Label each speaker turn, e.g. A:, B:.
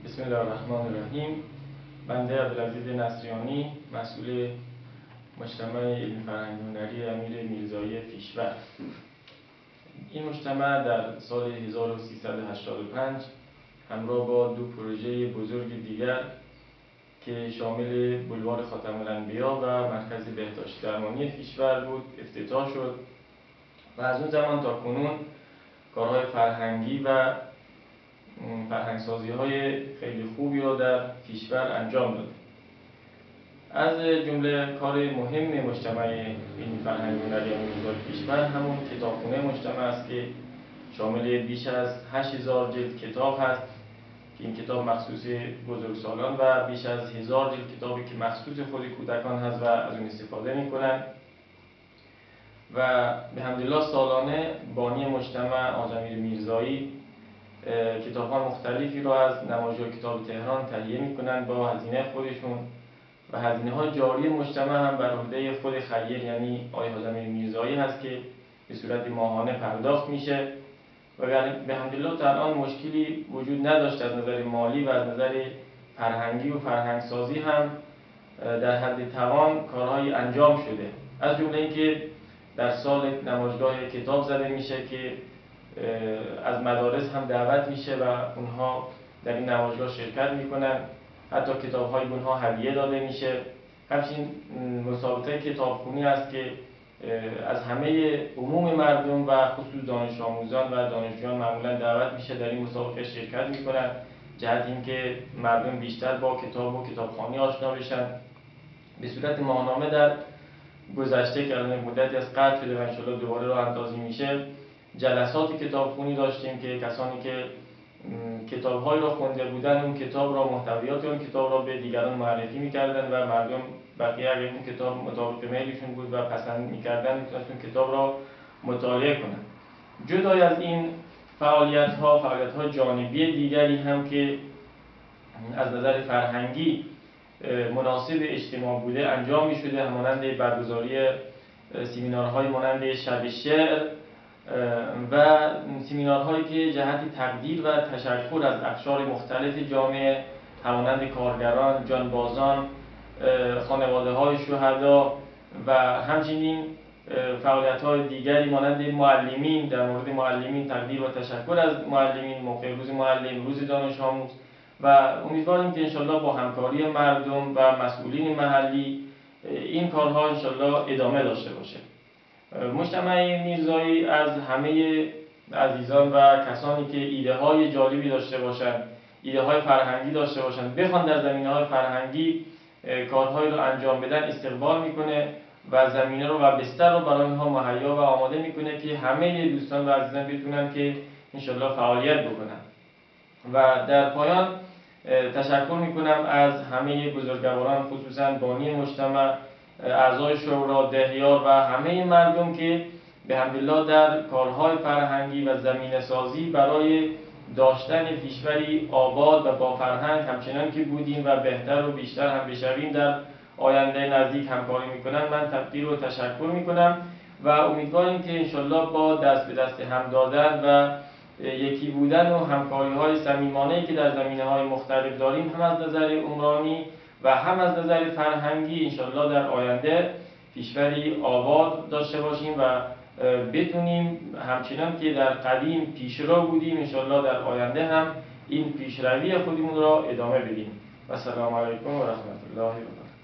A: بسم الله الرحمن الرحیم. بنده عبدالعزیز نصریانی، مسئول مجتمع علمی فرهنگی هنری امیر میرزایی فیشور. این مجتمع در سال 1385 همراه با دو پروژه بزرگ دیگر که شامل بلوار خاتم‌الانبیا و مرکز بهداشت درمانی فیشور بود افتتاح شد و از اون زمان تا کنون کارهای فرهنگی و فرهنگسازی‌های خیلی خوبی را در فیشور انجام داد. از جمله کار مهم مجتمع علمی فرهنگی هنری امیر میرزایی فیشور همون کتابخانه مجتمع است که شامل بیش از 8000 جلد کتاب هست که این کتاب مخصوص بزرگسالان و بیش از 1000 جلد کتابی که مخصوص خود کودکان هست و از اون استفاده می‌کنند. و به حمدالله سالانه بانی مجتمع آقای امیر میرزایی کتاب‌های مختلفی را از نمایشگاه کتاب تهران تهیه می‌کنند با هزینه خودشون و هزینه‌های جاری مجتمع هم بر عهده خود خیر یعنی آقای حاج امیر میرزایی هست که به صورت ماهانه پرداخت میشه و به حمدالله تا الان مشکلی وجود نداشت از نظر مالی و از نظر فرهنگی و فرهنگسازی هم در حد توان کارهایی انجام شده. از جمله اینکه در سال نمایشگاه کتاب زده میشه که از مدارس هم دعوت میشه و اونها در این نمایشگاه شرکت میکنن، حتی کتاب‌های اونها هدیه داده میشه. همچنین مسابقه کتابخوانی است که از همه عموم مردم و خصوص دانش آموزان و دانشجویان معمولا دعوت میشه در این مسابقه شرکت میکنن، جهت اینکه مردم بیشتر با کتاب و کتابخوانی آشنا بشن. به صورت ماهنامه در گذشته که الان مدتی از قطع شده و انشالله دوباره راه اندازی میشه، جلسات کتابخوانی داشتیم که کسانی که کتاب‌هایی را خونده بودن اون کتاب را، محتویات اون کتاب را به دیگران معرفی می‌کردن و مردم بقیه اگر این کتاب مطابق میلشون بود و پسند می‌کردن می‌تونستن کتاب را مطالعه کنند. جدای از این فعالیت‌ها جانبی دیگری هم که از نظر فرهنگی مناسب اجتماع بوده انجام می‌شده، همانند برگزاری سمینارهای مانند شب شعر و سمینارهایی که جهت تقدیر و تشکر از اقشار مختلف جامعه همانند کارگران، جانبازان، خانواده‌های شهدا و همچنین فعالیت‌های دیگری مانند معلمین، در مورد معلمین تقدیر و تشکر از معلمین موقع روز معلم، روز دانش آموز و امیدواریم که انشالله با همکاری مردم و مسئولین محلی این کارها انشالله ادامه داشته باشه. مجتمع میرزایی از همه عزیزان و کسانی که ایده های جالبی داشته باشند، ایده های فرهنگی داشته باشند، بخوان در زمینه های فرهنگی کارهایی رو انجام بدن استقبال میکنه و زمینه رو و بستر رو برای اینها مهیا و آماده میکنه که همه دوستان و عزیزان بتونن که انشالله فعالیت بکنن. و در پایان تشکر میکنم از همه بزرگواران، خصوصا بانی مجتمع، اعضای شورا، دهیار و همه مردم که به حمدالله در کارهای فرهنگی و زمینه سازی برای داشتن فیشوری آباد و با فرهنگ همچنان که بودیم و بهتر و بیشتر هم بشویم در آینده نزدیک همکاری میکنن. من تقدیر و تشکر میکنم و امیدواریم که انشالله با دست به دست هم دادن و یکی بودن و همکاری های صمیمانه‌ای که در زمینه‌های مختلف داریم، هم از نظر عمرانی و هم از نظر فرهنگی، انشالله در آینده فیشوری آباد داشته باشیم و بتونیم همچنان که در قدیم پیشرو بودیم انشالله در آینده هم این پیشروی خودمون را ادامه بدیم. و سلام علیکم و رحمت الله و برکاته.